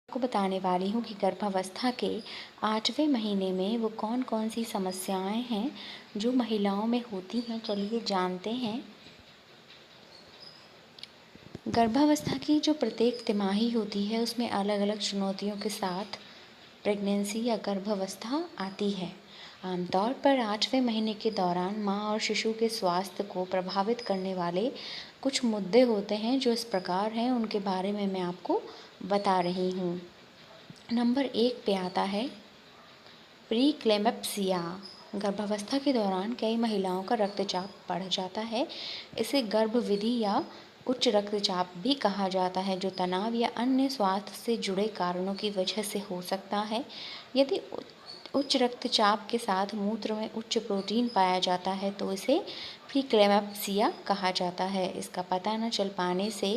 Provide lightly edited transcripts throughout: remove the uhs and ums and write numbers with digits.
आपको बताने वाली हूँ कि गर्भावस्था के 8वें महीने में वो कौन कौन सी समस्याएं हैं जो महिलाओं में होती हैं। चलिए जानते हैं। गर्भावस्था की जो प्रत्येक तिमाही होती है उसमें अलग अलग चुनौतियों के साथ प्रेगनेंसी या गर्भावस्था आती है। आमतौर पर 8वें महीने के दौरान माँ और शिशु के स्वास्थ्य को प्रभावित करने वाले कुछ मुद्दे होते हैं जो इस प्रकार हैं, उनके बारे में मैं आपको बता रही हूँ। नंबर 1 पे आता है प्रीक्लेम्पसिया। गर्भावस्था के दौरान कई महिलाओं का रक्तचाप बढ़ जाता है। इसे गर्भवृद्धि या उच्च रक्तचाप भी कहा जाता है, जो तनाव या अन्य स्वास्थ्य से जुड़े कारणों की वजह से हो सकता है। यदि उच्च रक्तचाप के साथ मूत्र में उच्च प्रोटीन पाया जाता है तो इसे प्रीक्लेम्पसिया कहा जाता है। इसका पता न चल पाने से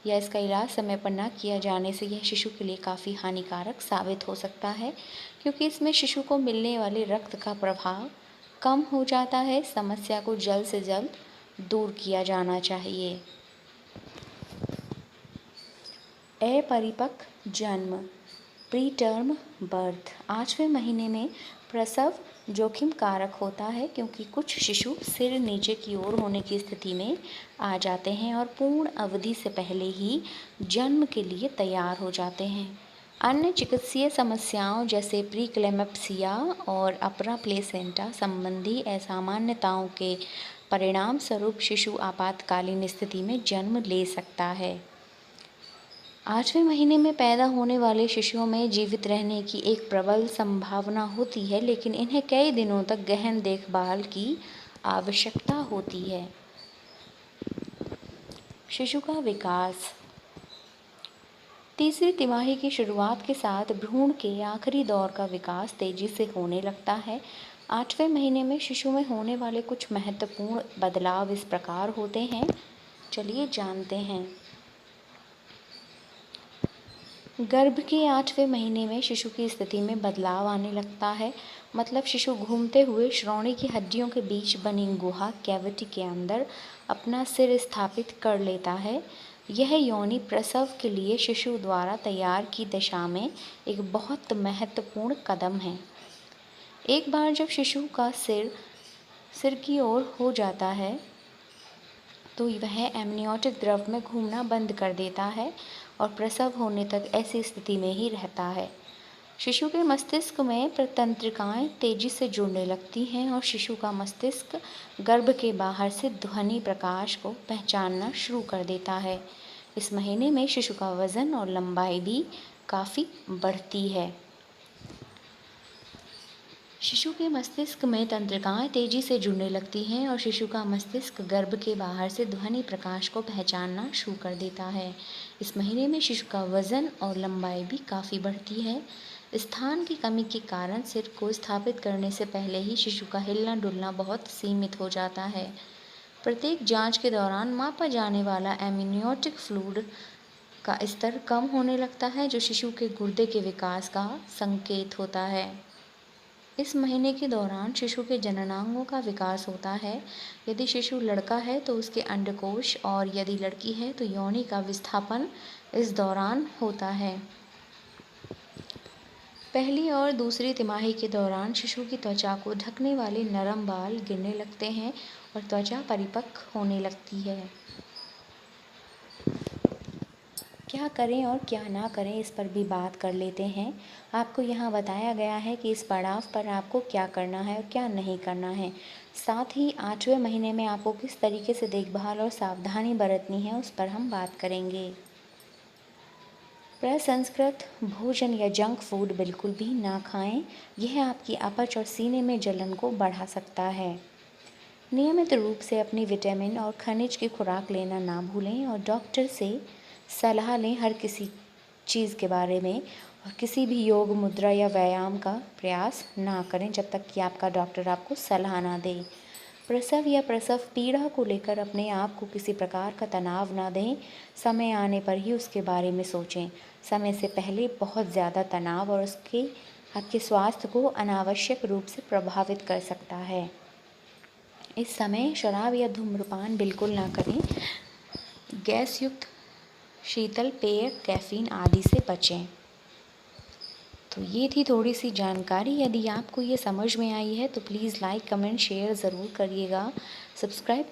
या इसका इलाज समय पर न किया जाने से यह शिशु के लिए काफ़ी हानिकारक साबित हो सकता है, क्योंकि इसमें शिशु को मिलने वाले रक्त का प्रभाव कम हो जाता है। समस्या को जल्द से जल्द दूर किया जाना चाहिए। अपरिपक्व जन्म, प्री टर्म बर्थ। 8वें महीने में प्रसव जोखिम कारक होता है, क्योंकि कुछ शिशु सिर नीचे की ओर होने की स्थिति में आ जाते हैं और पूर्ण अवधि से पहले ही जन्म के लिए तैयार हो जाते हैं। अन्य चिकित्सीय समस्याओं जैसे प्रीक्लेम्पसिया और अपरा प्लेसेंटा संबंधी असामान्यताओं के परिणाम स्वरूप शिशु आपातकालीन स्थिति में जन्म ले सकता है। 8वें महीने में पैदा होने वाले शिशुओं में जीवित रहने की एक प्रबल संभावना होती है, लेकिन इन्हें कई दिनों तक गहन देखभाल की आवश्यकता होती है। शिशु का विकास। तीसरी तिमाही की शुरुआत के साथ भ्रूण के आखिरी दौर का विकास तेजी से होने लगता है। 8वें महीने में शिशु में होने वाले कुछ महत्वपूर्ण बदलाव इस प्रकार होते हैं। चलिए जानते हैं। गर्भ के 8वें महीने में शिशु की स्थिति में बदलाव आने लगता है। मतलब शिशु घूमते हुए श्रोणि की हड्डियों के बीच बनी गुहा कैविटी के अंदर अपना सिर स्थापित कर लेता है। यह योनि प्रसव के लिए शिशु द्वारा तैयार की दिशा में एक बहुत महत्वपूर्ण कदम है। एक बार जब शिशु का सिर की ओर हो जाता है तो वह एमनियोटिक द्रव में घूमना बंद कर देता है और प्रसव होने तक ऐसी स्थिति में ही रहता है। शिशु के मस्तिष्क में तंत्रिकाएं तेजी से जुड़ने लगती हैं और शिशु का मस्तिष्क गर्भ के बाहर से ध्वनि प्रकाश को पहचानना शुरू कर देता है। इस महीने में शिशु का वजन और लंबाई भी काफ़ी बढ़ती है। शिशु के मस्तिष्क में तंत्रिकाएं तेजी से जुड़ने लगती हैं और शिशु का मस्तिष्क गर्भ के बाहर से ध्वनि प्रकाश को पहचानना शुरू कर देता है। इस महीने में शिशु का वजन और लंबाई भी काफ़ी बढ़ती है। स्थान की कमी के कारण सिर को स्थापित करने से पहले ही शिशु का हिलना डुलना बहुत सीमित हो जाता है। प्रत्येक जांच के दौरान मापा जाने वाला एमनियोटिक फ्लूइड का स्तर कम होने लगता है, जो शिशु के गुर्दे के विकास का संकेत होता है। इस महीने के दौरान शिशु के जननांगों का विकास होता है। यदि शिशु लड़का है तो उसके अंडकोश और यदि लड़की है तो योनि का विस्थापन इस दौरान होता है। पहली और दूसरी तिमाही के दौरान शिशु की त्वचा को ढकने वाले नरम बाल गिरने लगते हैं और त्वचा परिपक्व होने लगती है। क्या करें और क्या ना करें, इस पर भी बात कर लेते हैं। आपको यहाँ बताया गया है कि इस पड़ाव पर आपको क्या करना है और क्या नहीं करना है। साथ ही 8वें महीने में आपको किस तरीके से देखभाल और सावधानी बरतनी है उस पर हम बात करेंगे। प्रसंस्कृत भोजन या जंक फूड बिल्कुल भी ना खाएं। यह आपकी अपच और सीने में जलन को बढ़ा सकता है। नियमित रूप से अपनी विटामिन और खनिज की खुराक लेना ना भूलें और डॉक्टर से सलाह लें हर किसी चीज़ के बारे में, और किसी भी योग मुद्रा या व्यायाम का प्रयास ना करें जब तक कि आपका डॉक्टर आपको सलाह ना दे। प्रसव या प्रसव पीड़ा को लेकर अपने आप को किसी प्रकार का तनाव ना दें। समय आने पर ही उसके बारे में सोचें। समय से पहले बहुत ज़्यादा तनाव और उसके आपके स्वास्थ्य को अनावश्यक रूप से प्रभावित कर सकता है। इस समय शराब या धूम्रपान बिल्कुल ना करें। गैस युक्त शीतल पेय, कैफीन आदि से बचें। तो ये थी थोड़ी सी जानकारी। यदि आपको ये समझ में आई है तो प्लीज़ लाइक कमेंट शेयर ज़रूर करिएगा। सब्सक्राइब